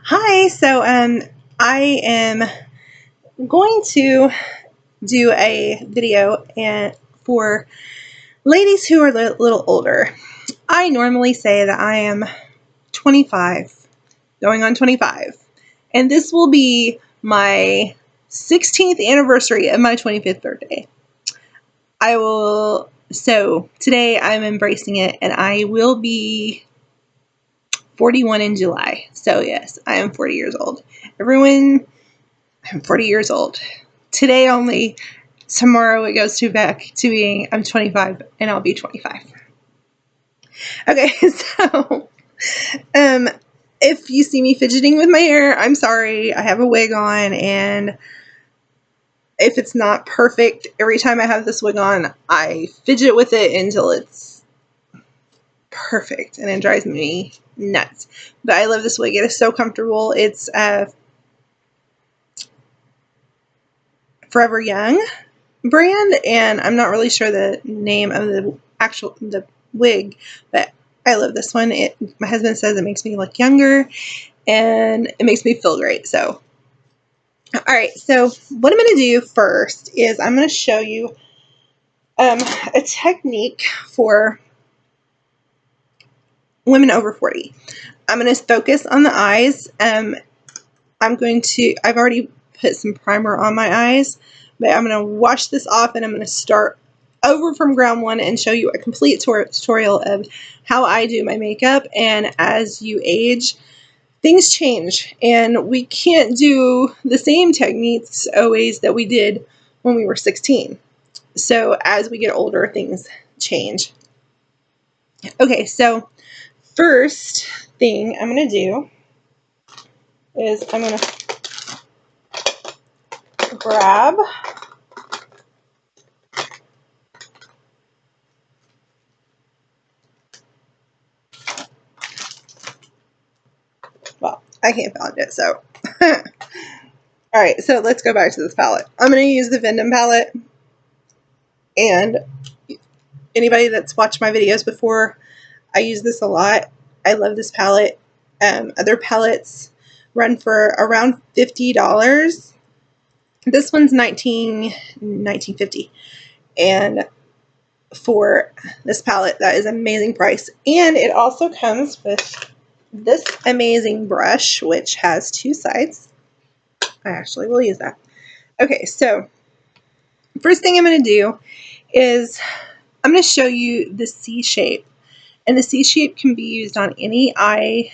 Hi, I am going to do a video for ladies who are a little older. I normally say that I am 25, going on 25, and this will be my 16th anniversary of my 25th birthday. So today I'm embracing it, and I will be 41 in July. So yes, I am 40 years old. Everyone, I'm 40 years old. Today only. Tomorrow it goes back to being I'm 25 and I'll be 25. Okay, so if you see me fidgeting with my hair, I'm sorry. I have a wig on, and if it's not perfect, every time I have this wig on, I fidget with it until it's perfect, and it drives me nuts. But I love this wig. It is so comfortable. It's Forever Young brand, and I'm not really sure the name of the wig, but I love this one. My husband says it makes me look younger, and it makes me feel great. So, all right. So, what I'm going to do first is I'm going to show you a technique for women over 40. I'm going to focus on the eyes. I've already put some primer on my eyes, but I'm going to wash this off, and I'm going to start over from ground one and show you a complete tutorial of how I do my makeup. And as you age, things change, and we can't do the same techniques always that we did when we were 16. So as we get older, things change. Okay, so first thing I'm going to do is I'm going to grab I can't find it, so. Alright, so let's go back to this palette. I'm going to use the Vendom palette, and anybody that's watched my videos before, I use this a lot. I love this palette. Other palettes run for around $50. This one's $19.50, and for this palette, that is an amazing price. And it also comes with this amazing brush, which has two sides. I actually will use that. Okay, so first thing I'm going to do is I'm going to show you the C shape. And the C shape can be used on any eye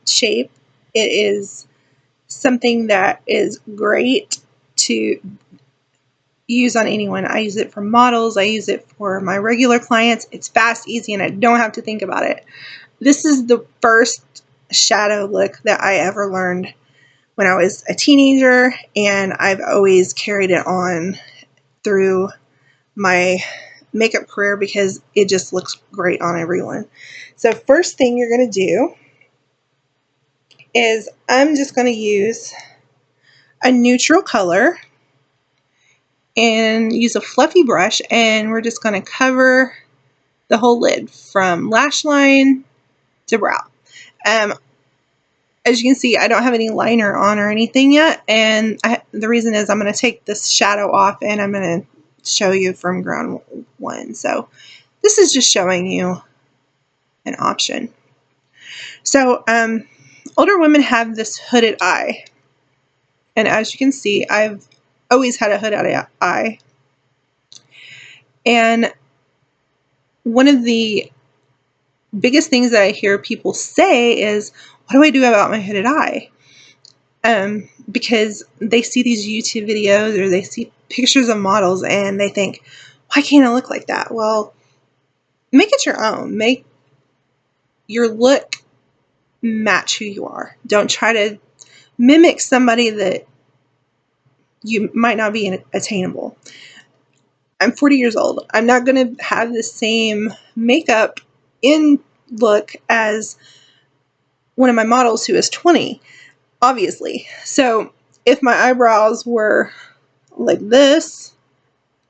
shape. It is something that is great to use on anyone. I use it for models. I use it for my regular clients. It's fast, easy, and I don't have to think about it. This is the first shadow look that I ever learned when I was a teenager, and I've always carried it on through my makeup career because it just looks great on everyone. So first thing you're going to do is I'm just going to use a neutral color and use a fluffy brush, and we're just going to cover the whole lid from lash line to brow. As you can see, I don't have any liner on or anything yet, and the reason is I'm going to take this shadow off, and I'm going to show you from ground one. So this is just showing you an option. So older women have this hooded eye, and as you can see, I've always had a hooded eye. And one of the biggest things that I hear people say is, what do I do about my hooded eye? Because they see these YouTube videos or they see pictures of models and they think, why can't I look like that? Well, make it your own. Make your look match who you are. Don't try to mimic somebody that you might not be attainable. I'm 40 years old. I'm not going to have the same makeup in look as one of my models who is 20, obviously. So if my eyebrows were like this,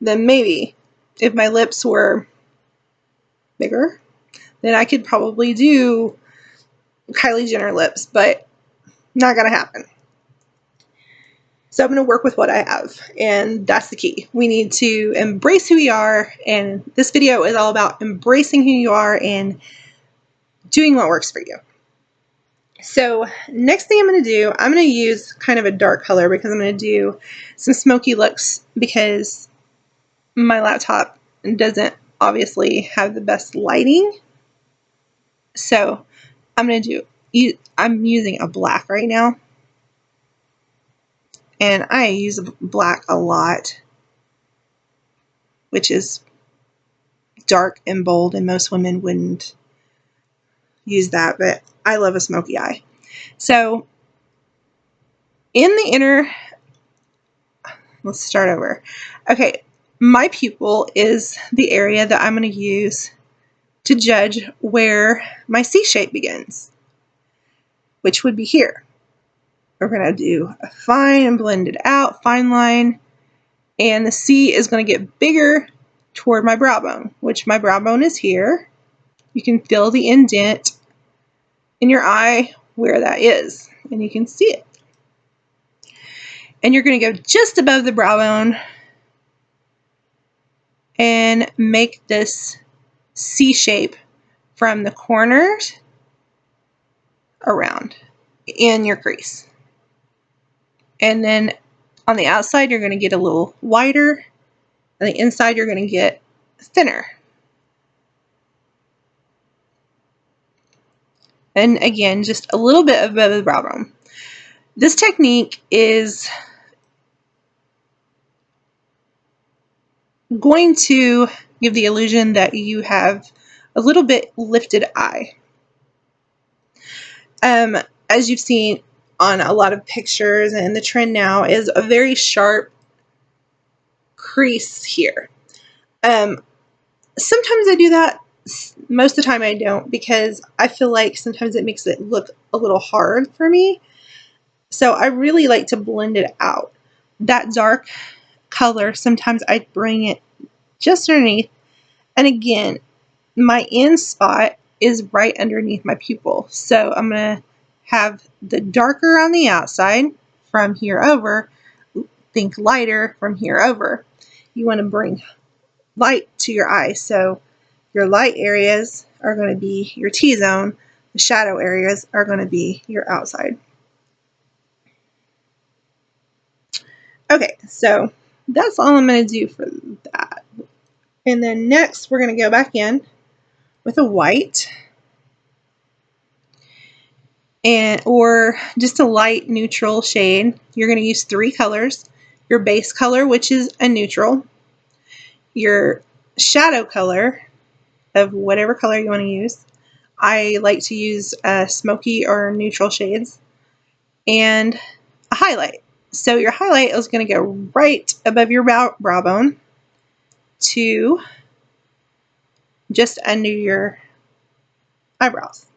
then maybe. If my lips were bigger, then I could probably do Kylie Jenner lips. But Not going to happen. So I'm going to work with what I have, and that's the key. We need to embrace who we are, and this video is all about embracing who you are and doing what works for you. So next thing I'm going to do, I'm going to use kind of a dark color because I'm going to do some smoky looks because my laptop doesn't obviously have the best lighting. So I'm going to do, I'm using a black right now. And I use black a lot, which is dark and bold, and most women wouldn't use that, but I love a smoky eye. So in the inner, let's start over. Okay, my pupil is the area that I'm going to use to judge where my C shape begins, which would be here. We're going to do a fine and blended out fine line, and the C is going to get bigger toward my brow bone, which my brow bone is here. You can feel the indent in your eye where that is, and you can see it. And you're going to go just above the brow bone and make this C shape from the corners around in your crease. And then on the outside, you're going to get a little wider. On the inside, you're going to get thinner. And again, just a little bit above the brow bone. This technique is going to give the illusion that you have a little bit lifted eye. As you've seen on a lot of pictures, and the trend now is a very sharp crease here. Sometimes I do that. Most of the time I don't, because I feel like sometimes it makes it look a little hard for me. So I really like to blend it out. That dark color, sometimes I bring it just underneath. And again, my end spot is right underneath my pupil. So I'm going to have the darker on the outside from here over. Think lighter from here over. You want to bring light to your eye. So your light areas are going to be your T-zone. The shadow areas are going to be your outside. Okay, so that's all I'm going to do for that. And then next we're going to go back in with a white, and or just a light neutral shade. You're going to use 3 colors. Your base color, which is a neutral, your shadow color of whatever color you want to use. I like to use smoky or neutral shades, and a highlight. So your highlight is going to go right above your brow bone to just under your eyebrows.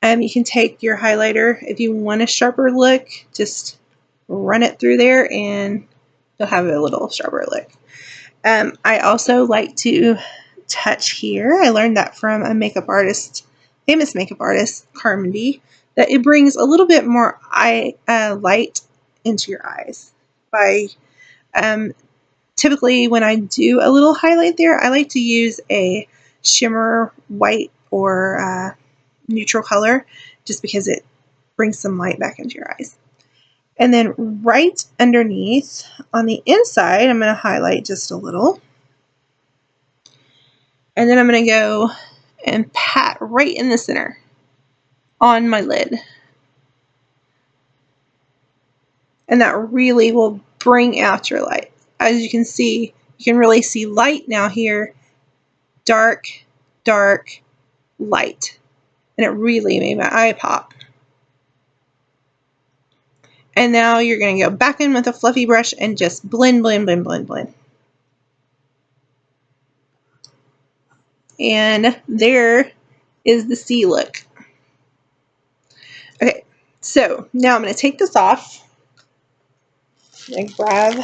You can take your highlighter if you want a sharper look, just run it through there and you'll have a little sharper look. I also like to touch here. I learned that from a makeup artist, famous makeup artist, Carmody, that it brings a little bit more light into your eyes. By typically when I do a little highlight there, I like to use a shimmer white or neutral color, just because it brings some light back into your eyes. And then right underneath on the inside, I'm going to highlight just a little. And then I'm going to go and pat right in the center on my lid. And that really will bring out your light. As you can see, you can really see light now here. Dark, dark, light. And it really made my eye pop. And now you're going to go back in with a fluffy brush and just blend, blend, blend, blend, blend. And there is the C look. Okay, so now I'm going to take this off. And grab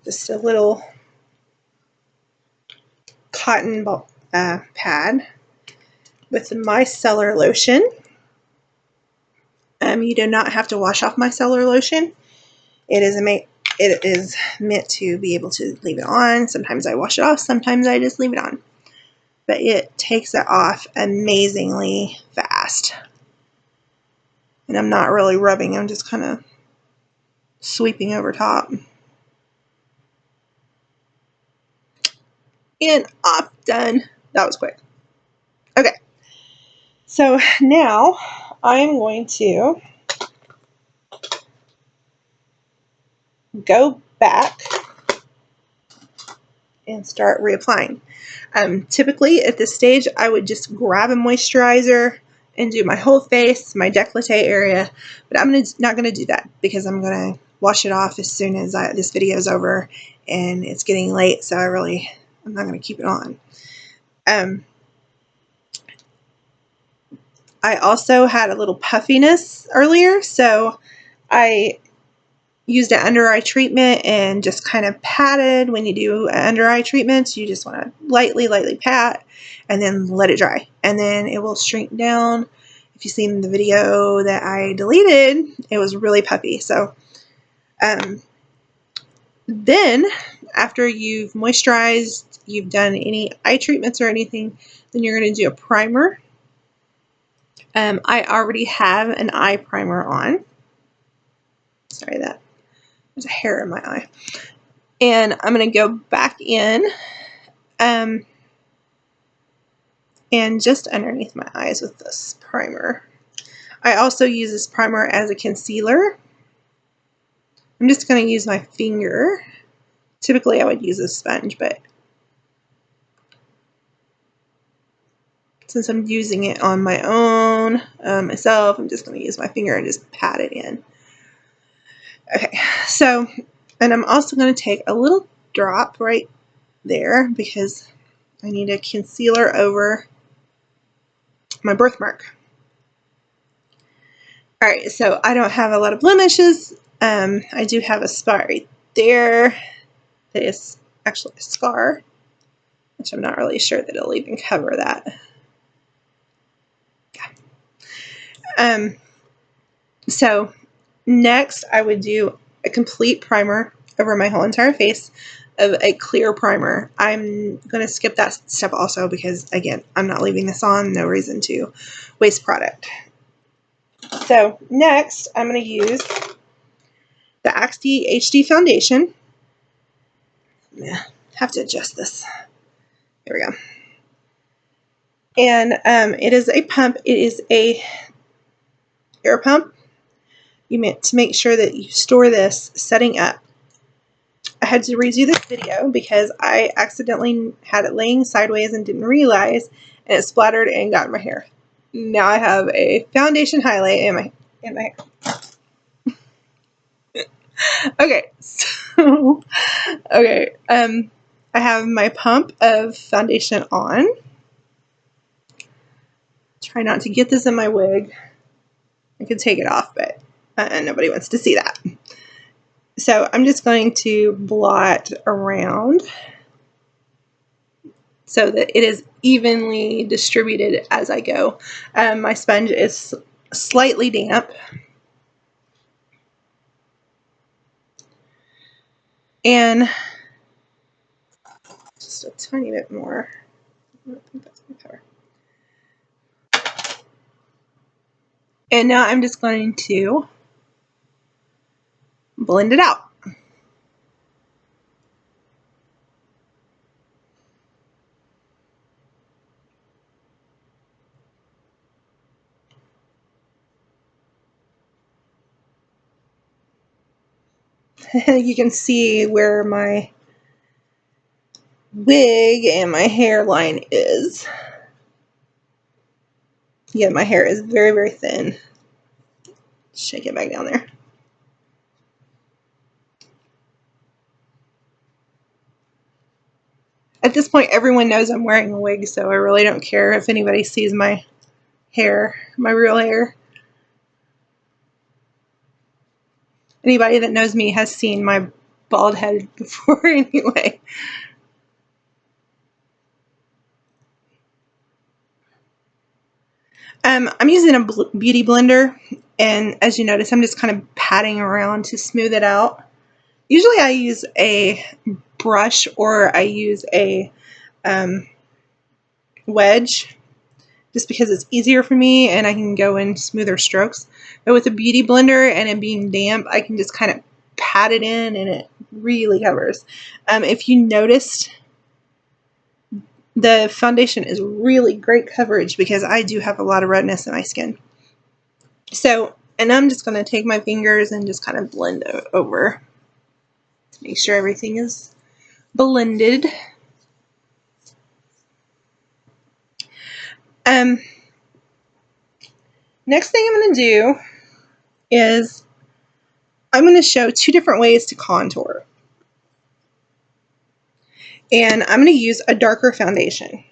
just a little cotton pad. with the micellar lotion. You do not have to wash off micellar lotion. It is meant to be able to leave it on. Sometimes I wash it off, sometimes I just leave it on. But it takes it off amazingly fast. And I'm not really rubbing, I'm just kind of sweeping over top. And off, done. That was quick. Okay. So now I'm going to go back and start reapplying. Typically at this stage, I would just grab a moisturizer and do my whole face, my décolleté area, but I'm not going to do that because I'm going to wash it off as soon as this video is over, and it's getting late, so I'm not going to keep it on. I also had a little puffiness earlier, so I used an under eye treatment and just kind of patted. When you do under eye treatments, you just want to lightly pat and then let it dry, and then it will shrink down. If you've seen the video that I deleted, it was really puffy. So then after you've moisturized, you've done any eye treatments or anything, then you're going to do a primer. I already have an eye primer on. Sorry, there's a hair in my eye. And I'm going to go back in and just underneath my eyes with this primer. I also use this primer as a concealer. I'm just going to use my finger. Typically I would use a sponge, but since I'm using it on my own myself, I'm just going to use my finger and just pat it in. Okay, so, and I'm also going to take a little drop right there because I need a concealer over my birthmark. Alright, so I don't have a lot of blemishes. I do have a spot right there that is actually a scar, which I'm not really sure that it'll even cover that. Yeah. So next I would do a complete primer over my whole entire face of a clear primer. I'm going to skip that step also because, again, I'm not leaving this on. No reason to waste product. So next I'm going to use the Acti HD foundation. Yeah, have to adjust this. There we go. And it is a pump. It is a air pump. You meant to make sure that you store this setting up. I had to redo this video because I accidentally had it laying sideways and didn't realize, and it splattered and got in my hair. Now I have a foundation highlight in my hair. Okay, so okay, I have my pump of foundation on. Try not to get this in my wig. I could take it off, but nobody wants to see that. So I'm just going to blot around so that it is evenly distributed as I go. My sponge is slightly damp. And just a tiny bit more. I think that's my cover. And now I'm just going to blend it out. You can see where my wig and my hairline is. Yeah, my hair is very, very thin. Shake it back down there. At this point, everyone knows I'm wearing a wig, so I really don't care if anybody sees my hair, my real hair. Anybody that knows me has seen my bald head before anyway. I'm using a beauty blender, and as you notice, I'm just kind of patting around to smooth it out. Usually I use a brush or I use a wedge just because it's easier for me and I can go in smoother strokes. But with a beauty blender and it being damp, I can just kind of pat it in and it really covers. If you noticed, the foundation is really great coverage because I do have a lot of redness in my skin. So, and I'm just going to take my fingers and just kind of blend over to make sure everything is blended. Next thing I'm going to do is I'm going to show 2 different ways to contour. And I'm going to use a darker foundation.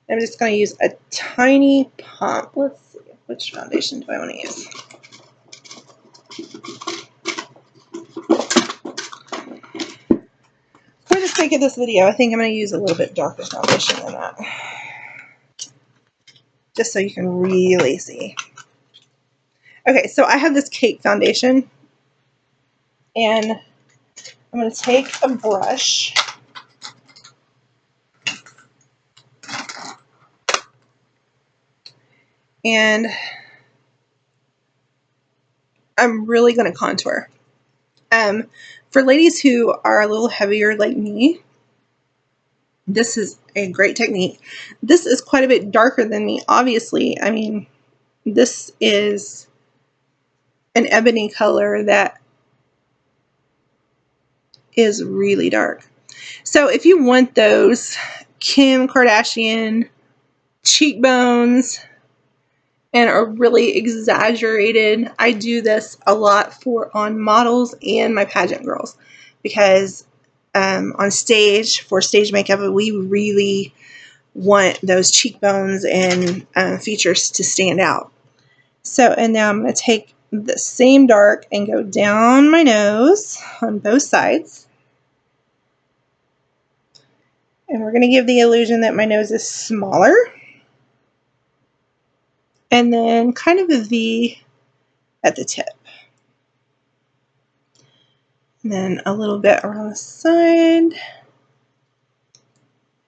I'm just going to use a tiny pump. Let's see, which foundation do I want to use? For the sake of this video, I think I'm going to use a little bit darker foundation than that. Just so you can really see. Okay, so I have this cake foundation. And I'm going to take a brush. And I'm really going to contour. For ladies who are a little heavier like me, this is a great technique. This is quite a bit darker than me, obviously. I mean, this is an ebony color that is really dark. So if you want those Kim Kardashian cheekbones and are really exaggerated, I do this a lot on models and my pageant girls because on stage, for stage makeup, we really want those cheekbones and features to stand out. So, and now I'm going to take the same dark and go down my nose on both sides. And we're going to give the illusion that my nose is smaller. And then kind of a V at the tip. And then a little bit around the side.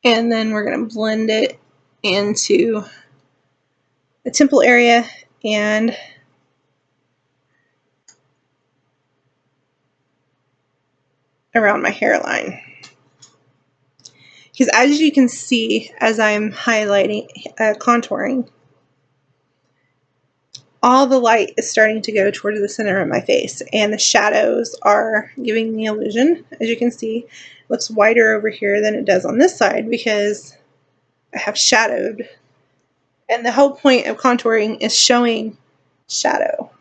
And then we're going to blend it into the temple area and around my hairline. Because as you can see, as I'm highlighting, contouring, all the light is starting to go towards the center of my face, and the shadows are giving the illusion. As you can see, it looks whiter over here than it does on this side because I have shadowed. And the whole point of contouring is showing shadow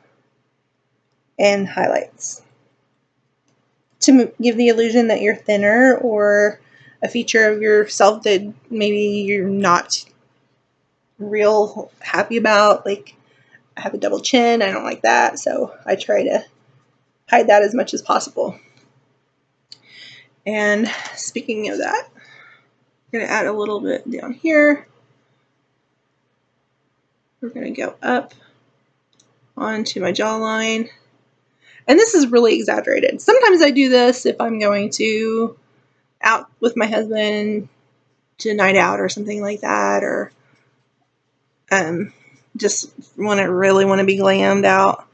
and highlights to give the illusion that you're thinner or a feature of yourself that maybe you're not real happy about. Like, I have a double chin. I don't like that. So I try to hide that as much as possible. And speaking of that, I'm going to add a little bit down here. We're going to go up onto my jawline. And this is really exaggerated. Sometimes I do this if I'm going to out with my husband to a night out or something like that, or just really want to be glammed out.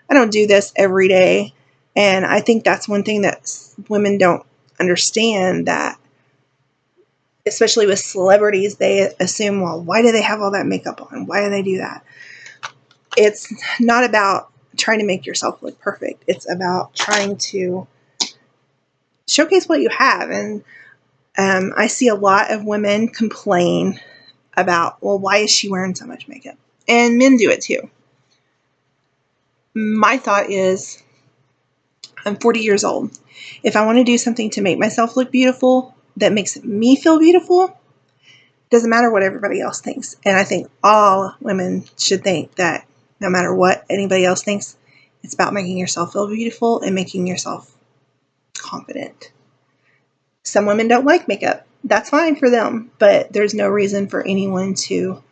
I don't do this every day, and I think that's one thing that women don't understand, that especially with celebrities, they assume, well, why do they have all that makeup on? Why do they do that? It's not about trying to make yourself look perfect. It's about trying to showcase what you have. And I see a lot of women complain about, well, why is she wearing so much makeup? And men do it too. My thought is, I'm 40 years old. If I want to do something to make myself look beautiful, that makes me feel beautiful, doesn't matter what everybody else thinks. And I think all women should think that no matter what anybody else thinks, it's about making yourself feel beautiful and making yourself confident. Some women don't like makeup. That's fine for them, but there's no reason for anyone to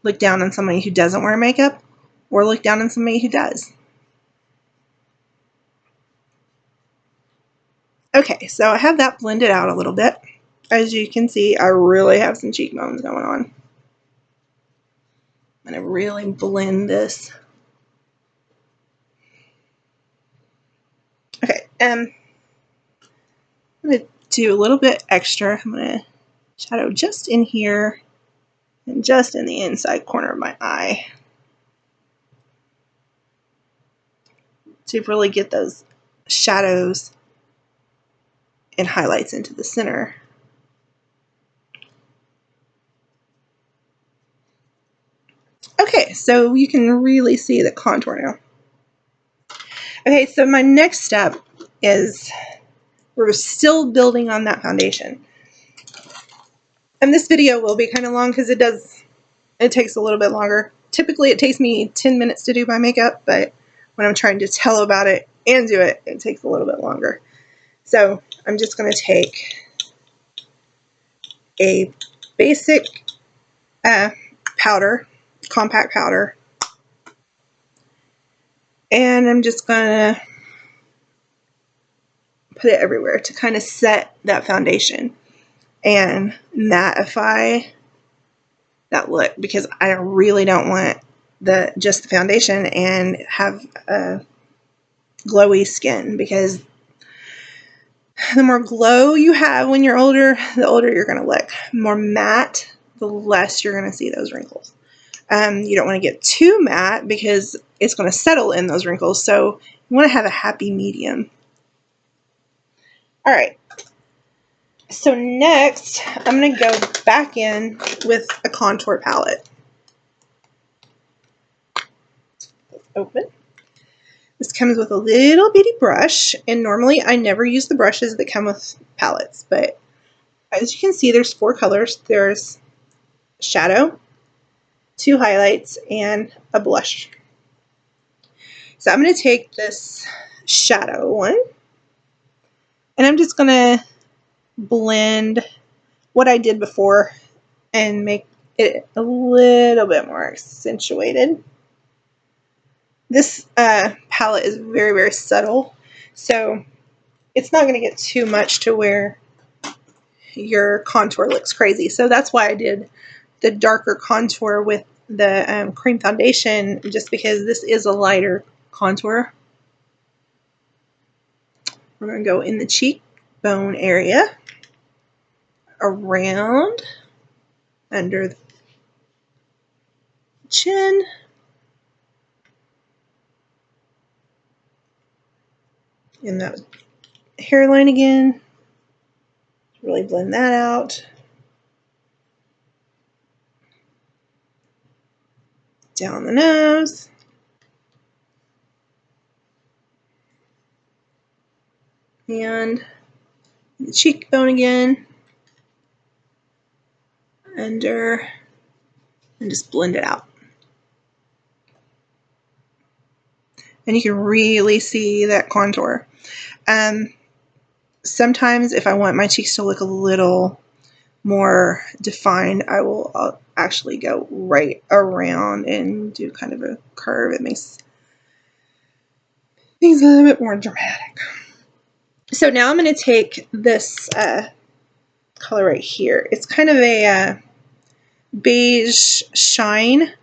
look down on somebody who doesn't wear makeup or look down on somebody who does. Okay, so I have that blended out a little bit. As you can see, I really have some cheekbones going on. I'm going to really blend this. Okay, I'm going to do a little bit extra. I'm going to shadow just in here and just in the inside corner of my eye to really get those shadows and highlights into the center. Okay, so you can really see the contour now. Okay, so my next step is we're still building on that foundation. And this video will be kind of long because it takes a little bit longer. Typically it takes me 10 minutes to do my makeup, but when I'm trying to tell about it and do it, it takes a little bit longer. So I'm just going to take a basic powder, compact powder, and I'm just going to put it everywhere to kind of set that foundation and mattify that look, because I really don't want just the foundation and have a glowy skin, because the more glow you have when you're older, the older you're going to look. The more matte, the less you're going to see those wrinkles. You don't want to get too matte because it's going to settle in those wrinkles, so you want to have a happy medium. Alright, so next I'm going to go back in with a contour palette. Open. This comes with a little bitty brush, and normally I never use the brushes that come with palettes, but as you can see, there's 4 colors. There's shadow, 2 highlights, and a blush. So I'm going to take this shadow one, and I'm just going to blend what I did before and make it a little bit more accentuated. This palette is very, very subtle, so it's not going to get too much to where your contour looks crazy. So that's why I did the darker contour with the cream foundation, just because this is a lighter contour. We're going to go in the cheekbone area, around, under the chin, in that hairline again. Really blend that out. Down the nose. And the cheekbone again. Under. And just blend it out. And you can really see that contour. Sometimes if I want my cheeks to look a little more defined, I will actually go right around and do kind of a curve. It makes things a little bit more dramatic. So now I'm going to take this color right here. It's kind of a beige shine.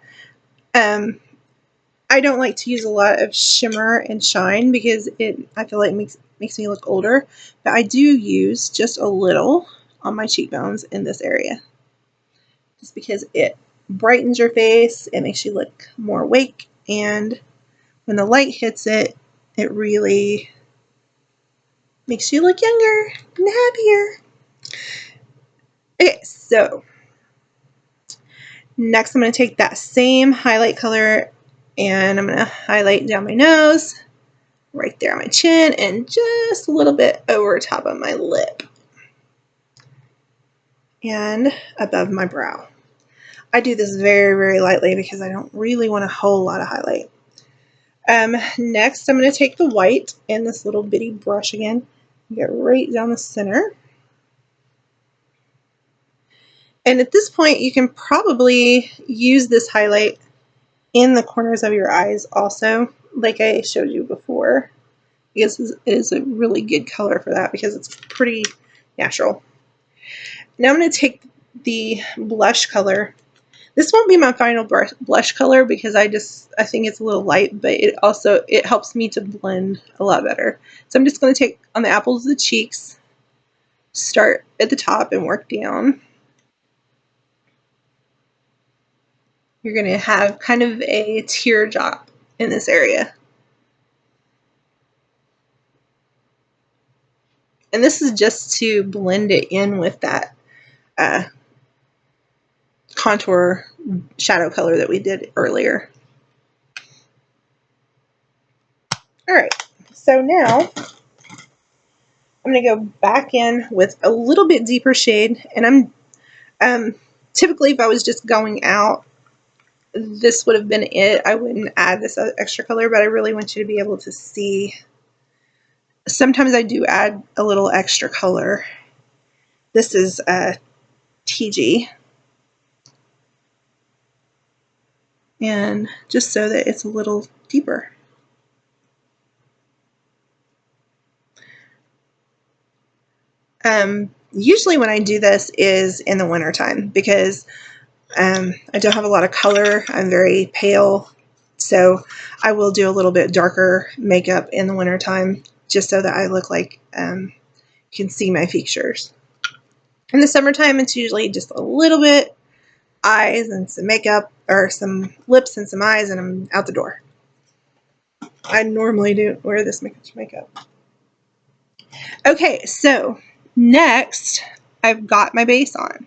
I don't like to use a lot of shimmer and shine because I feel like it makes me look older, but I do use just a little on my cheekbones in this area, just because it brightens your face, it makes you look more awake, and when the light hits it, it really makes you look younger and happier. Okay, so next I'm going to take that same highlight color and I'm going to highlight down my nose, right there on my chin, and just a little bit over top of my lip and above my brow. I do this very, very lightly because I don't really want a whole lot of highlight. Next, I'm going to take the white and this little bitty brush again, get right down the center, And at this point, you can probably use this highlight in the corners of your eyes also, like I showed you before. Because it is a really good color for that because it's pretty natural. Now I'm going to take the blush color. This won't be my final blush color because I think it's a little light, but it helps me to blend a lot better. So I'm just going to take on the apples of the cheeks, start at the top and work down. You're going to have kind of a teardrop in this area. And this is just to blend it in with that contour shadow color that we did earlier. All right, so now I'm going to go back in with a little bit deeper shade, and I'm typically if I was just going out, this would have been it. I wouldn't add this extra color, but I really want you to be able to see. Sometimes I do add a little extra color. This is TIGI, and just so that it's a little deeper. Usually when I do this is in the wintertime because I don't have a lot of color. I'm very pale, so I will do a little bit darker makeup in the wintertime just so that I look like you can see my features. In the summertime, it's usually just a little bit eyes and some makeup, or some lips and some eyes, and I'm out the door. I normally do wear this much makeup. Okay, so next I've got my base on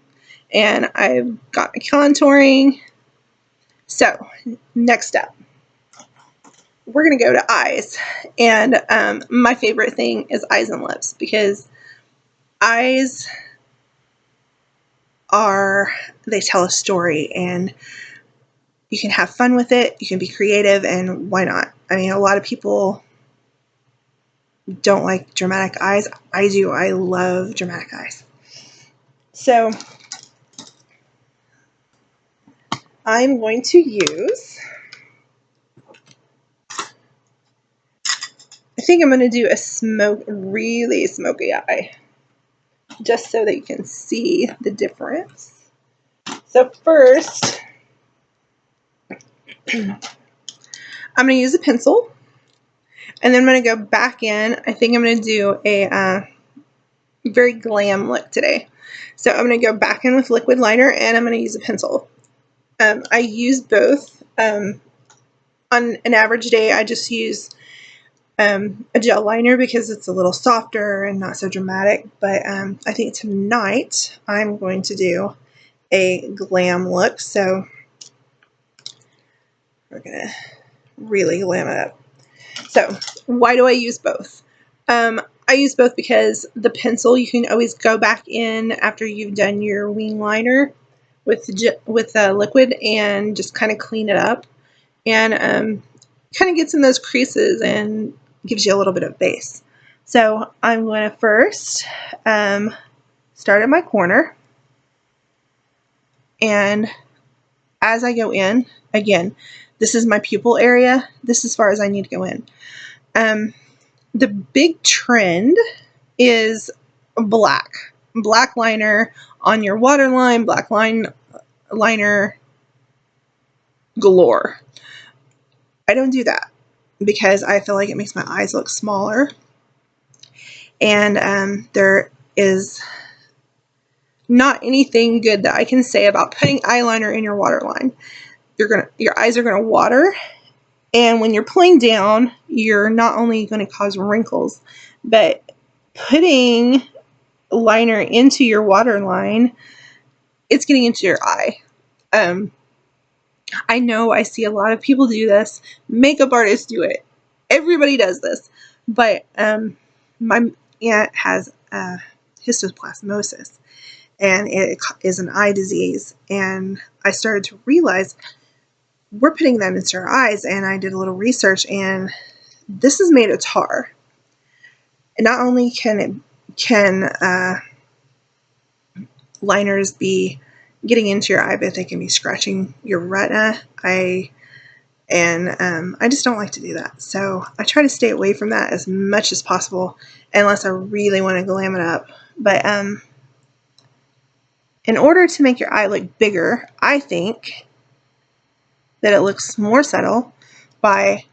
and I've got my contouring. So next up, we're going to go to eyes. And my favorite thing is eyes and lips because eyes they tell a story and you can have fun with it. You can be creative, and why not? I mean, a lot of people don't like dramatic eyes. I do. I love dramatic eyes. So I'm going to use, I think I'm going to do a really smoky eye, just so that you can see the difference. So first, I'm going to use a pencil, and then I'm going to go back in. I think I'm going to do a very glam look today. So I'm going to go back in with liquid liner, and I'm going to use a pencil. I use both. On an average day, I just use a gel liner because it's a little softer and not so dramatic. But I think tonight I'm going to do a glam look. So we're going to really glam it up. So why do I use both? I use both because the pencil, you can always go back in after you've done your wing liner with liquid and just kind of clean it up, and kind of gets in those creases and gives you a little bit of base. So I'm going to first start at my corner, and as I go in, again, this is my pupil area. This is as far as I need to go in. The big trend is black liner on your waterline, black liner galore. I don't do that because I feel like it makes my eyes look smaller, and there is not anything good that I can say about putting eyeliner in your waterline. Your eyes are gonna water, and when you're pulling down, you're not only going to cause wrinkles, but putting liner into your waterline, it's getting into your eye. I know I see a lot of people do this. Makeup artists do it. Everybody does this. But my aunt has histoplasmosis, and it is an eye disease. And I started to realize we're putting that into our eyes, and I did a little research, and this is made of tar. And not only can liners be getting into your eye, but they can be scratching your retina. I just don't like to do that. So I try to stay away from that as much as possible unless I really want to glam it up. But in order to make your eye look bigger, I think that it looks more subtle by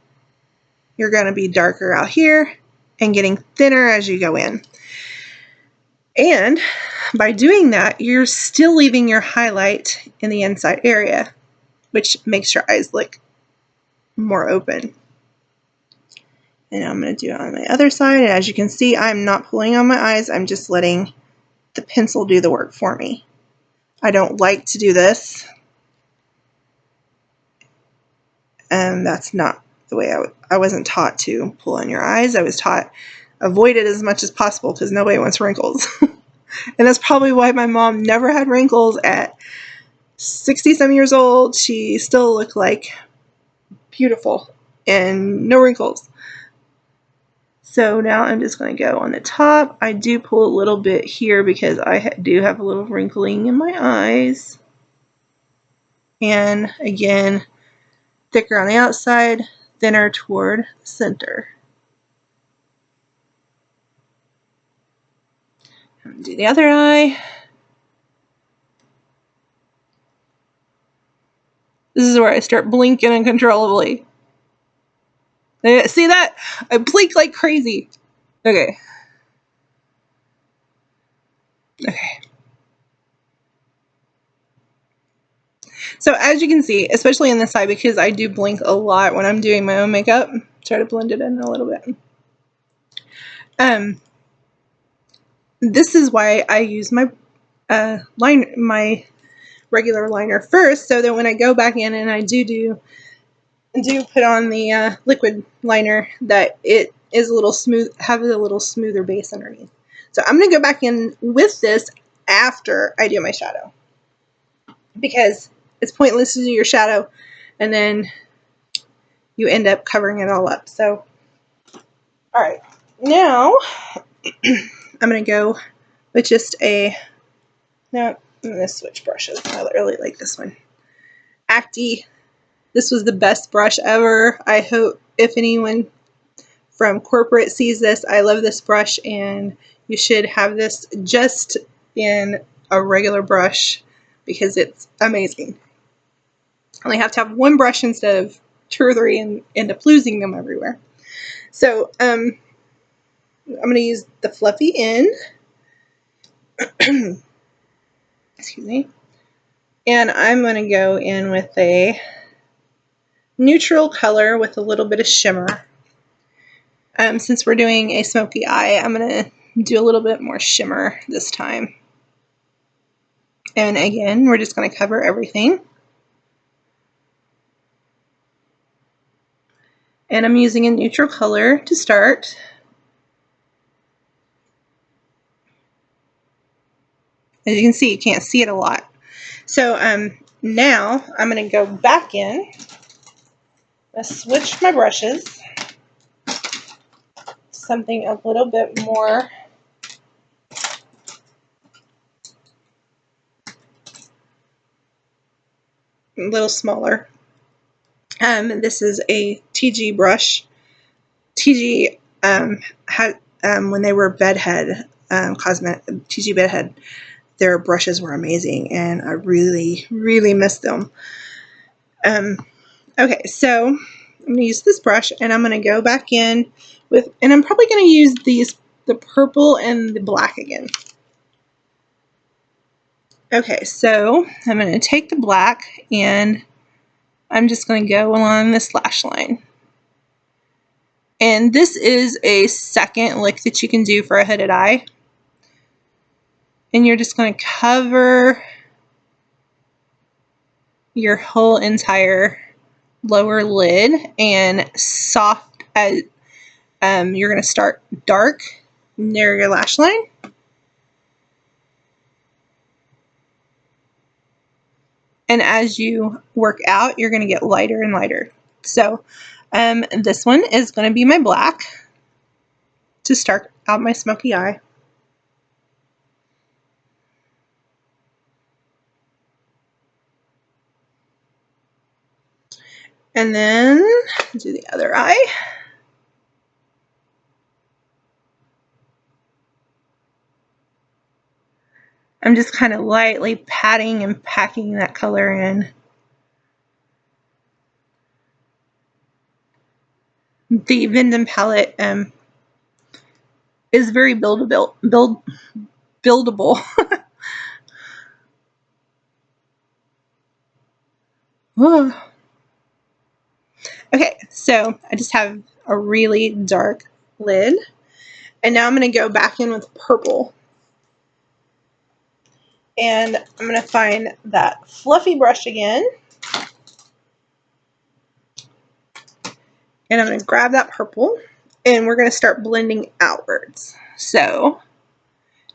you're going to be darker out here and getting thinner as you go in. And by doing that, you're still leaving your highlight in the inside area, which makes your eyes look more open. And I'm going to do it on my other side. And as you can see, I'm not pulling on my eyes. I'm just letting the pencil do the work for me. I don't like to do this. And that's not the way I wasn't taught to pull on your eyes. I was taught avoid it as much as possible because nobody wants wrinkles. And that's probably why my mom never had wrinkles at 60-some years old. She still looked like beautiful and no wrinkles. So now I'm just going to go on the top. I do pull a little bit here because I do have a little wrinkling in my eyes. And again, thicker on the outside, thinner toward the center. Do the other eye. This is where I start blinking uncontrollably. See that? I blink like crazy. Okay. Okay. So as you can see, especially in this side, because I do blink a lot when I'm doing my own makeup, try to blend it in a little bit. This is why I use my my regular liner first, so that when I go back in and I do put on the liquid liner, that it is a little smooth, have a little smoother base underneath. So I'm going to go back in with this after I do my shadow, because it's pointless to do your shadow and then you end up covering it all up. So, all right, now I'm going to go with just no, I'm going to switch brushes. I really like this one. Acti. This was the best brush ever. I hope if anyone from corporate sees this, I love this brush, and you should have this just in a regular brush because it's amazing. Only have to have one brush instead of 2 or 3 and end up losing them everywhere. So I'm going to use the fluffy end. Excuse me. And I'm going to go in with a neutral color with a little bit of shimmer. Since we're doing a smoky eye, I'm going to do a little bit more shimmer this time. And again, we're just going to cover everything. And I'm using a neutral color to start. As you can see, you can't see it a lot. So now I'm going to go back in. I switch my brushes. Something a little bit more a little smaller. This is a TIGI brush. TIGI had when they were Bedhead TIGI Bedhead, their brushes were amazing, and I really, really miss them. Okay, so I'm going to use this brush, and I'm going to go back in with, and I'm probably going to use the purple and the black again. Okay, so I'm going to take the black, and I'm just going to go along this lash line. And this is a second lick that you can do for a hooded eye. And you're just going to cover your whole entire lower lid, and soft as you're going to start dark near your lash line. And as you work out, you're going to get lighter and lighter. So this one is going to be my black to start out my smoky eye. And then do the other eye. I'm just kind of lightly patting and packing that color in. The Vindom palette is very buildable. Okay, so I just have a really dark lid. And now I'm going to go back in with purple. And I'm going to find that fluffy brush again. And I'm going to grab that purple. And we're going to start blending outwards. So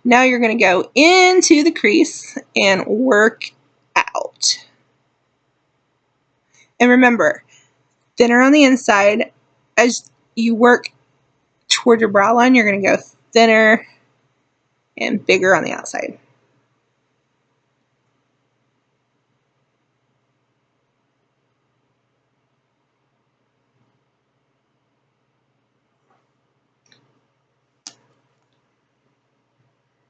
now you're going to go into the crease and work out. And remember, thinner on the inside. As you work toward your brow line, you're going to go thinner and bigger on the outside.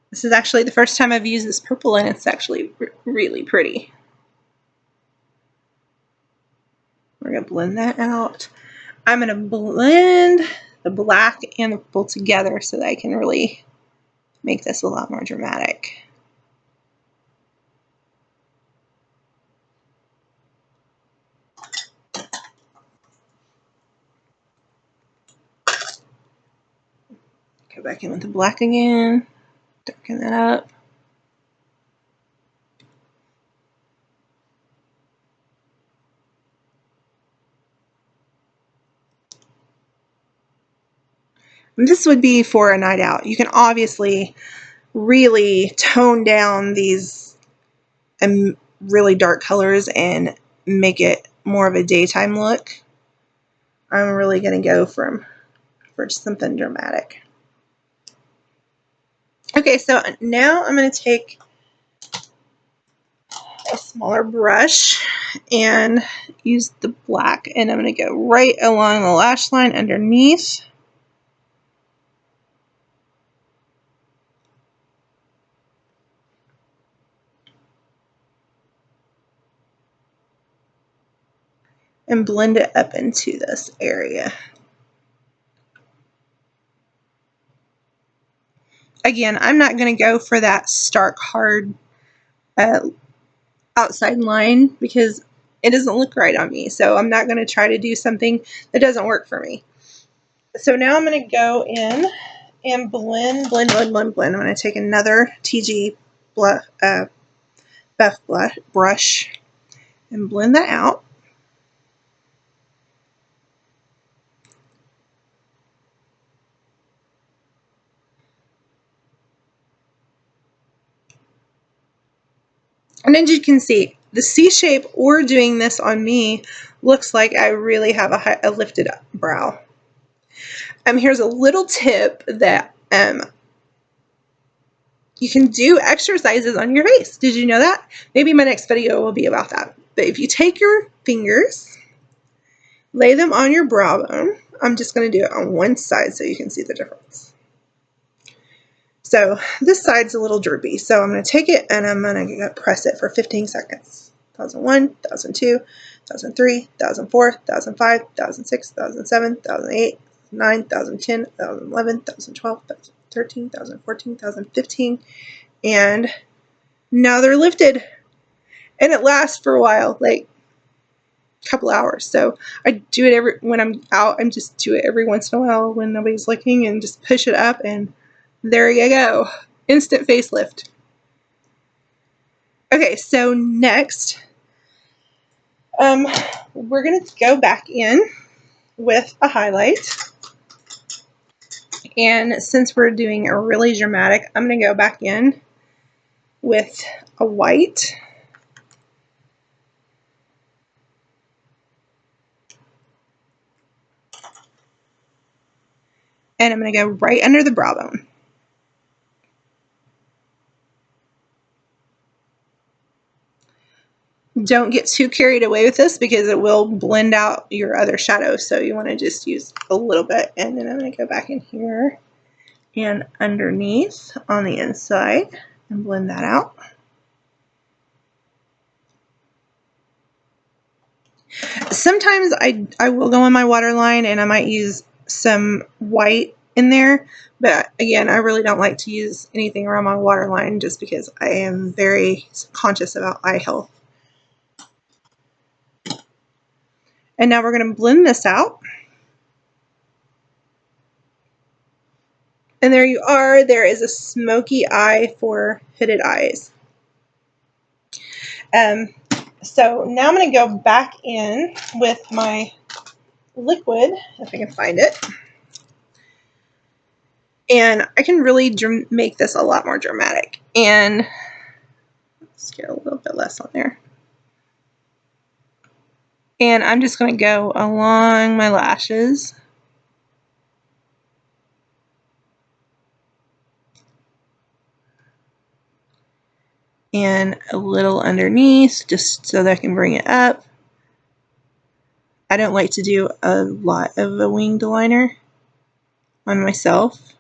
This is actually the first time I've used this purple, and it's actually really pretty. We're going to blend that out. I'm going to blend the black and the purple together so that I can really make this a lot more dramatic. Go back in with the black again, darken that up. And this would be for a night out. You can obviously really tone down these really dark colors and make it more of a daytime look. I'm really going to go for something dramatic. Okay, so now I'm going to take a smaller brush and use the black, and I'm going to go right along the lash line underneath. And blend it up into this area. Again, I'm not going to go for that stark, hard outside line because it doesn't look right on me. So I'm not going to try to do something that doesn't work for me. So now I'm going to go in and blend. I'm going to take another TIGI buff brush and blend that out. And as you can see, the C shape or doing this on me looks like I really have a lifted up brow. Here's a little tip that you can do exercises on your face. Did you know that? Maybe my next video will be about that. But if you take your fingers, lay them on your brow bone. I'm just going to do it on one side so you can see the difference. So this side's a little droopy, so I'm going to take it and I'm going to press it for 15 seconds. 1001, 1002, 1003, 1004, 1005, 1006, 1007, 1008, 1009, 1010, 1011, 1012, 1013, 1014, 1015, and now they're lifted. And it lasts for a while, like a couple hours. So I do it when I'm out. I just do it every once in a while when nobody's looking and just push it up and there you go. Instant facelift. Okay, so next, we're going to go back in with a highlight. And since we're doing a really dramatic, I'm going to go back in with a white. And I'm going to go right under the brow bone. don't get too carried away with this because it will blend out your other shadows. So you want to just use a little bit. And then I'm going to go back in here and underneath on the inside and blend that out. Sometimes I will go on my waterline and I might use some white in there, but again, I really don't like to use anything around my waterline just because I am very conscious about eye health. And now we're going to blend this out. And there you are. There is a smoky eye for hooded eyes. So now I'm going to go back in with my liquid, if I can find it. And I can really make this a lot more dramatic. And let's get a little bit less on there. And I'm just going to go along my lashes. And a little underneath, just so that I can bring it up. I don't like to do a lot of a winged liner on myself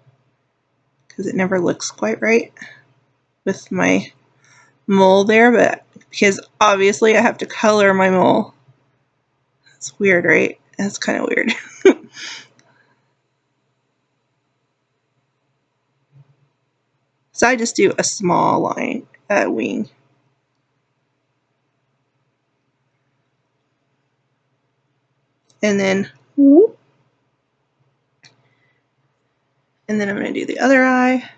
because it never looks quite right with my mole there, but because obviously I have to color my mole. It's weird, right? That's kind of weird. So I just do a small line, wing. And then whoop. And then I'm going to do the other eye.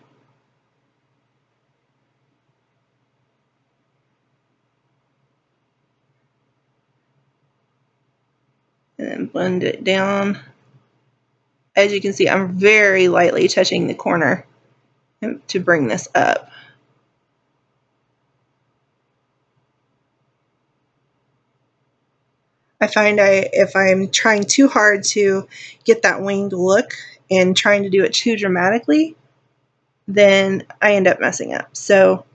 And then blend it down. As you can see, I'm very lightly touching the corner to bring this up. I find if I'm trying too hard to get that winged look and trying to do it too dramatically, then I end up messing up. So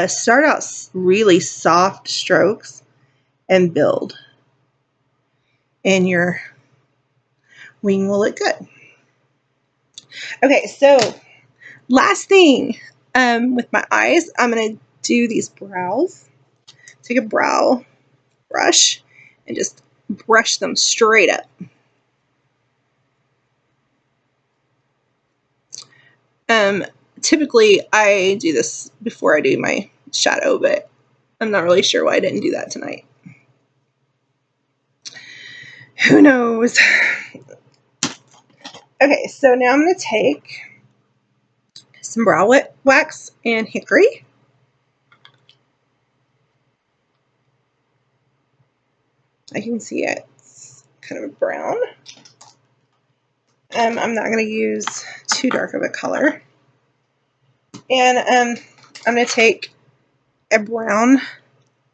start out really soft strokes and build. And your wing will look good. Okay, so last thing with my eyes, I'm going to do these brows. Take a brow brush and just brush them straight up. Typically, I do this before I do my shadow, but I'm not really sure why I didn't do that tonight. Who knows? Okay, so now I'm going to take some brow wax and hickory. I can see it's kind of a brown. I'm not going to use too dark of a color. And I'm going to take a brown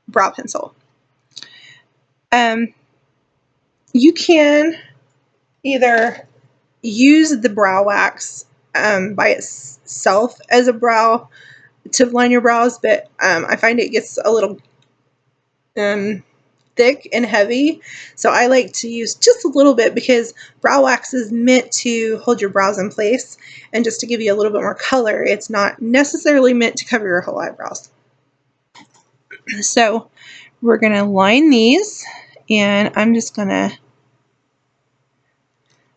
brow pencil. You can either use the brow wax by itself as a brow to line your brows, but I find it gets a little thick and heavy, so I like to use just a little bit because brow wax is meant to hold your brows in place and just to give you a little bit more color. It's not necessarily meant to cover your whole eyebrows. So we're going to line these, and I'm just going to,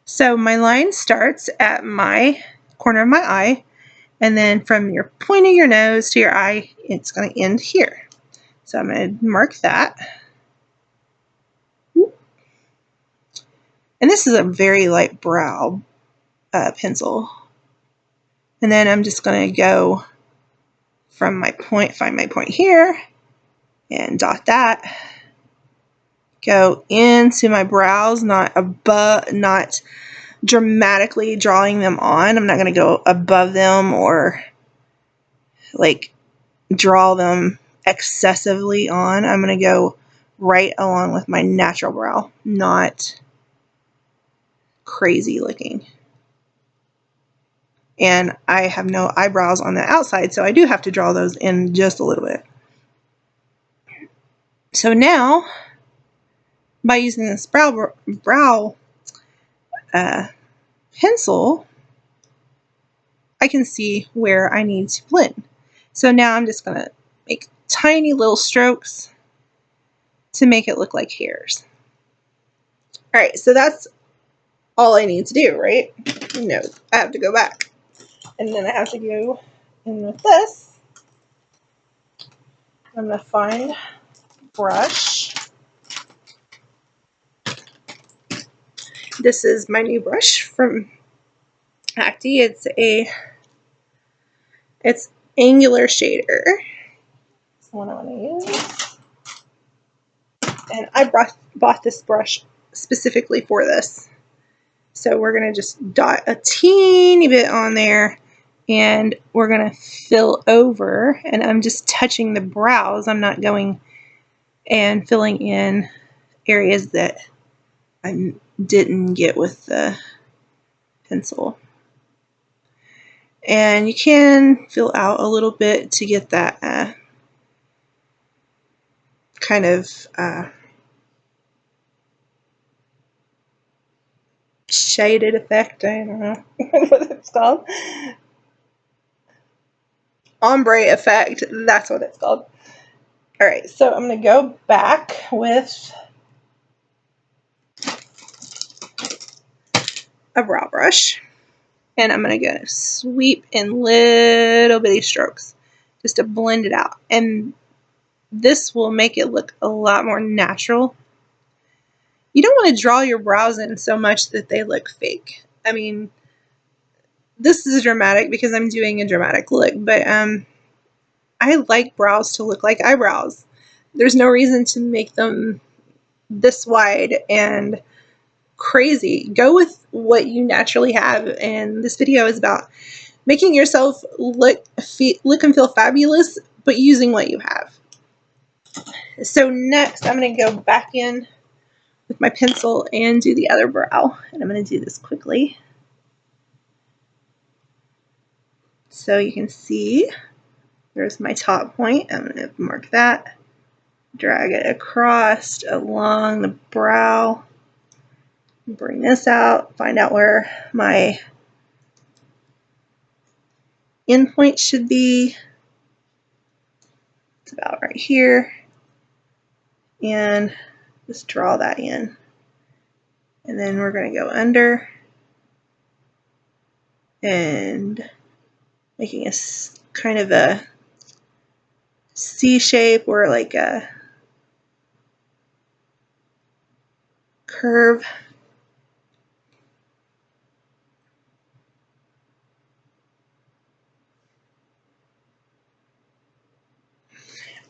so my line starts at my corner of my eye, and then from your point of your nose to your eye, it's going to end here. So I'm going to mark that. And this is a very light brow pencil. And then I'm just going to go from my point, find my point here, and dot that. Go into my brows, not above, not dramatically drawing them on. I'm not going to go above them or like draw them excessively on. I'm going to go right along with my natural brow, not crazy looking. And I have no eyebrows on the outside, so I do have to draw those in just a little bit. So now, by using this brow pencil, I can see where I need to blend. So now I'm just going to make tiny little strokes to make it look like hairs. Alright, so that's all I need to do, right? No, I have to go back. And then I have to go in with this. I'm going to find a brush. This is my new brush from Acti. It's Angular Shader. That's the one I want to use. And I bought this brush specifically for this. So we're going to just dot a teeny bit on there, and we're going to fill over, and I'm just touching the brows. I'm not going and filling in areas that I didn't get with the pencil. And you can fill out a little bit to get that kind of shaded effect. I don't know what it's called. Ombre effect. That's what it's called. Alright, so I'm going to go back with a brow brush. And I'm going to go sweep in little bitty strokes just to blend it out. And this will make it look a lot more natural. You don't want to draw your brows in so much that they look fake. I mean, this is dramatic because I'm doing a dramatic look, but I like brows to look like eyebrows. There's no reason to make them this wide and crazy. Go with what you naturally have, and this video is about making yourself look and feel fabulous, but using what you have. So next, I'm going to go back in with my pencil and do the other brow, and I'm going to do this quickly. So you can see there's my top point. I'm going to mark that, drag it across along the brow, bring this out, find out where my end point should be. It's about right here, and just draw that in. And then we're going to go under and making a kind of a C shape or like a curve.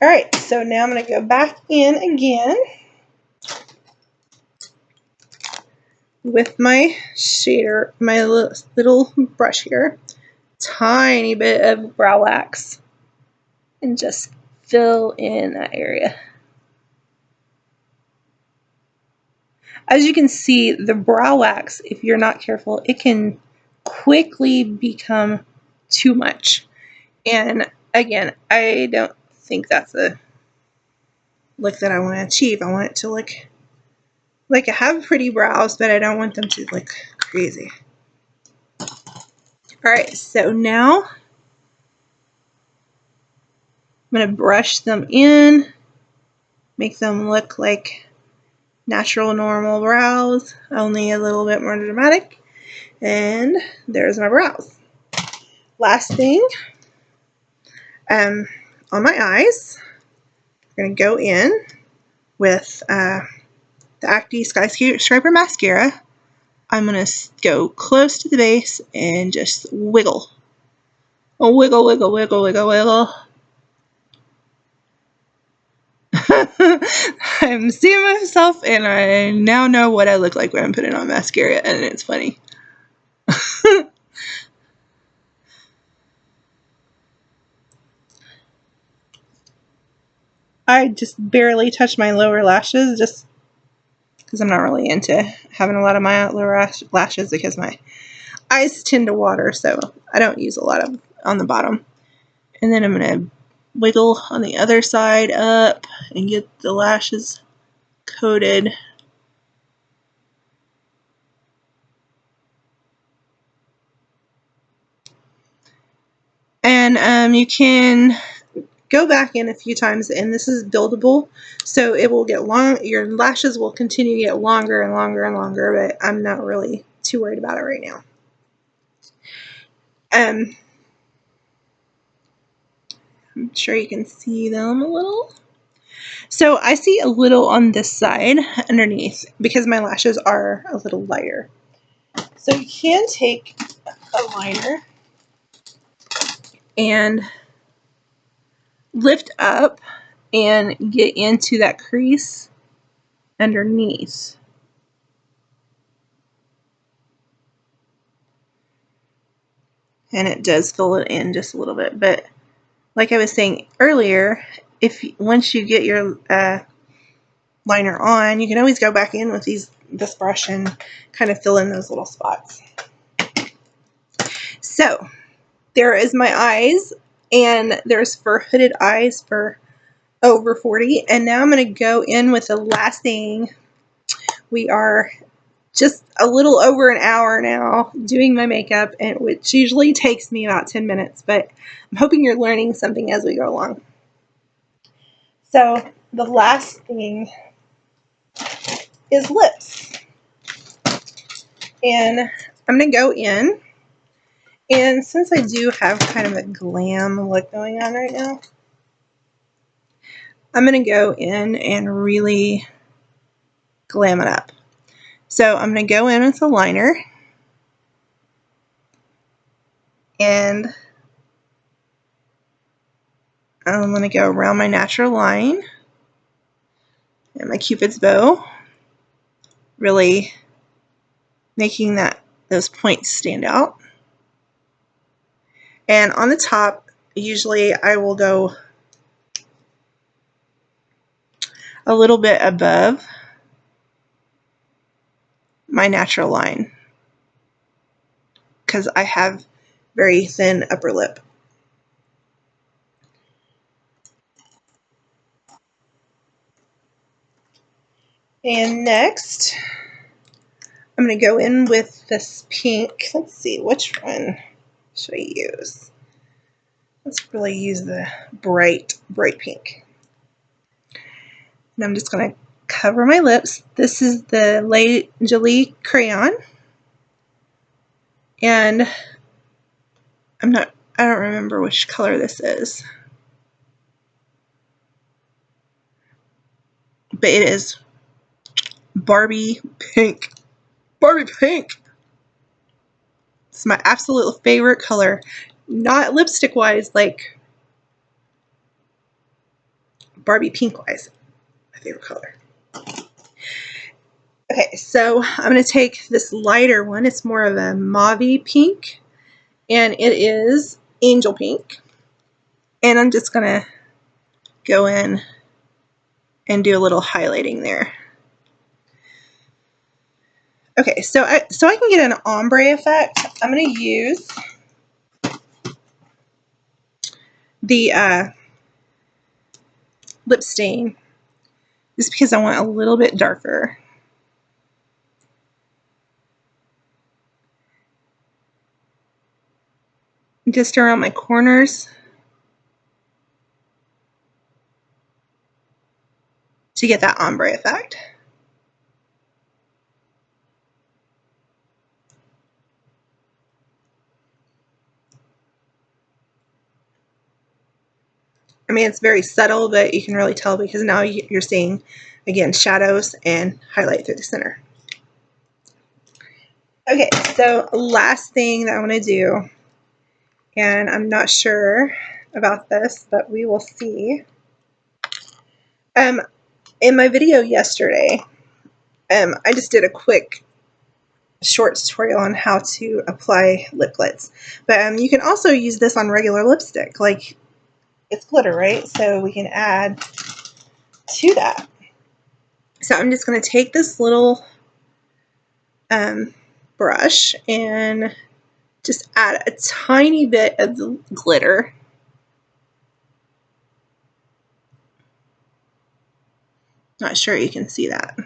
Alright, so now I'm going to go back in again with my shader, my little brush here, tiny bit of brow wax, and just fill in that area. As you can see, the brow wax, if you're not careful, it can quickly become too much. And again, I don't think that's the look that I want to achieve. I want it to look like I have pretty brows, but I don't want them to look crazy. Alright, so now I'm going to brush them in, make them look like natural, normal brows, only a little bit more dramatic. And there's my brows. Last thing, on my eyes, I'm going to go in with the Acti Skyscraper Mascara. I'm going to go close to the base and just wiggle. Oh, wiggle, wiggle, wiggle, wiggle, wiggle. I'm seeing myself, and I now know what I look like when I'm putting on mascara, and it's funny. I just barely touch my lower lashes, just because I'm not really into having a lot of my lower lashes because my eyes tend to water, so I don't use a lot of on the bottom. And then I'm going to wiggle on the other side up and get the lashes coated. And you can go back in a few times, and this is buildable, so it will get long. Your lashes will continue to get longer and longer and longer, but I'm not really too worried about it right now. I'm sure you can see them a little. So I see a little on this side underneath because my lashes are a little lighter. So you can take a liner and lift up and get into that crease underneath. And it does fill it in just a little bit, but like I was saying earlier, if once you get your liner on, you can always go back in with this brush and kind of fill in those little spots. So there is my eyes, and there's for hooded eyes for over 40. And now I'm going to go in with the last thing. We are just a little over an hour now doing my makeup, and which usually takes me about 10 minutes, but I'm hoping you're learning something as we go along. So the last thing is lips. And I'm going to go in, and since I do have kind of a glam look going on right now, I'm going to go in and really glam it up. So I'm going to go in with a liner, and I'm going to go around my natural line and my Cupid's bow, really making those points stand out. And on the top, usually I will go a little bit above my natural line because I have very thin upper lip. And next, I'm going to go in with this pink. Let's see, which one should I use? Let's really use the bright pink. And I'm just going to cover my lips. This is the La Jolie crayon. And I don't remember which color this is. But it is Barbie pink. Barbie pink! It's my absolute favorite color. Not lipstick wise, like Barbie pink wise. My favorite color. Okay, so I'm going to take this lighter one. It's more of a mauve pink, and it is angel pink. And I'm just going to go in and do a little highlighting there. Okay, so I can get an ombre effect. I'm going to use the lip stain just because I want a little bit darker. Just around my corners to get that ombre effect. I mean, it's very subtle, but you can really tell because now you're seeing, again, shadows and highlight through the center. Okay, so last thing that I want to do, and I'm not sure about this, but we will see. In my video yesterday, I just did a quick short tutorial on how to apply liplets, but you can also use this on regular lipstick. Like, it's glitter, right? So we can add to that. So I'm just going to take this little brush and just add a tiny bit of the glitter Not sure you can see that.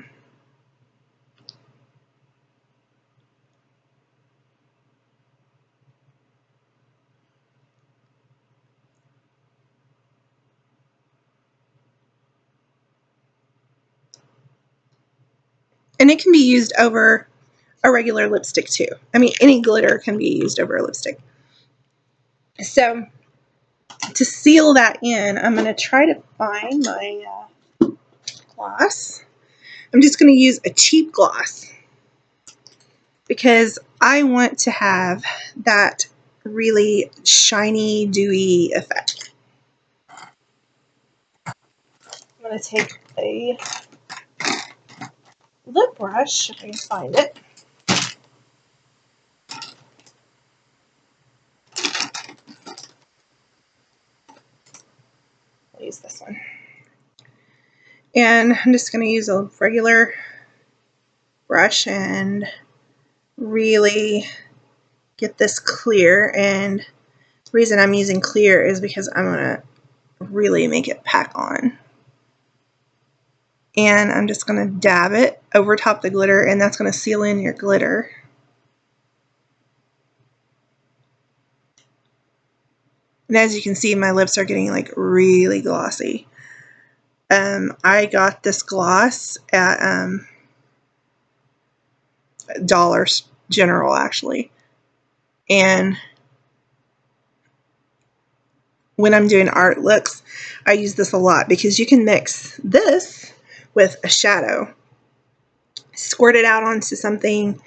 And it can be used over a regular lipstick too. I mean, any glitter can be used over a lipstick. So to seal that in, I'm going to try to find my gloss. I'm just going to use a cheap gloss because I want to have that really shiny, dewy effect. I'm going to take a lip brush, if I can find it. I'll use this one. And I'm just going to use a regular brush and really get this clear. And the reason I'm using clear is because I'm going to really make it pack on. And I'm just going to dab it over top the glitter, and that's going to seal in your glitter. And as you can see, my lips are getting like really glossy. I got this gloss at Dollar General, actually. And when I'm doing art looks, I use this a lot because you can mix this with a shadow. Squirt it out onto something,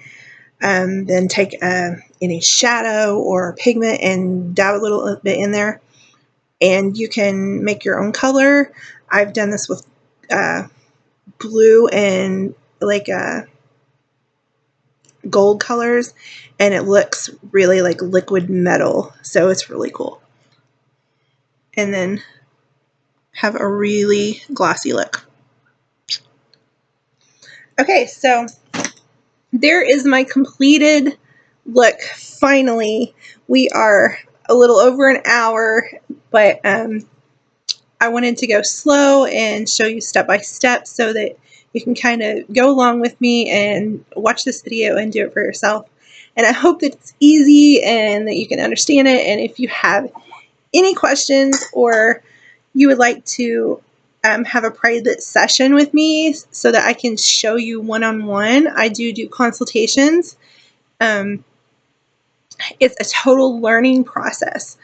then take any shadow or pigment and dab a little bit in there. And you can make your own color. I've done this with blue and like gold colors, and it looks really like liquid metal, so it's really cool. And then have a really glossy look. Okay, so there is my completed look. Finally, we are a little over an hour, but I wanted to go slow and show you step by step so that you can kind of go along with me and watch this video and do it for yourself. And I hope that it's easy and that you can understand it. And if you have any questions or you would like to have a private session with me so that I can show you one-on-one, I do consultations. It's a total learning process.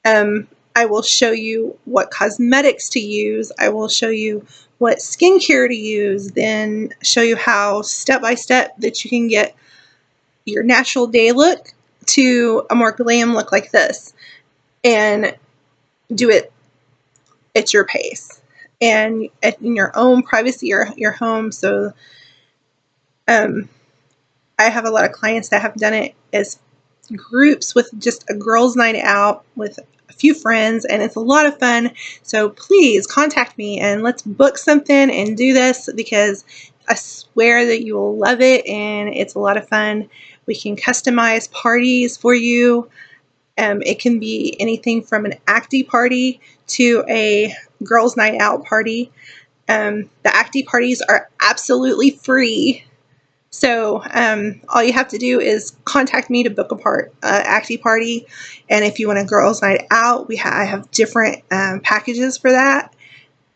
I will show you what cosmetics to use. I will show you what skincare to use, then show you how step by step that you can get your natural day look to a more glam look like this, and do it at your pace and in your own privacy or your home. So I have a lot of clients that have done it as groups with just a girls' night out with a few friends, and it's a lot of fun. So please contact me and let's book something and do this, because I swear that you will love it and it's a lot of fun. We can customize parties for you. It can be anything from an Acti party to a girls' night out party. The Acti parties are absolutely free. So all you have to do is contact me to book a Acti party. And if you want a girls' night out, I have different packages for that.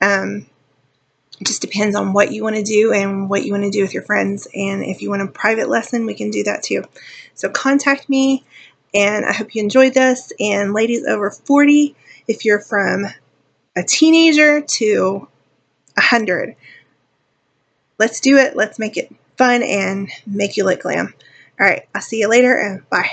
It just depends on what you want to do and what you want to do with your friends. And if you want a private lesson, we can do that too. So contact me, and I hope you enjoyed this. And ladies over 40, if you're from a teenager to 100, let's do it. Let's make it fun and make you look glam. All right, I'll see you later, and bye.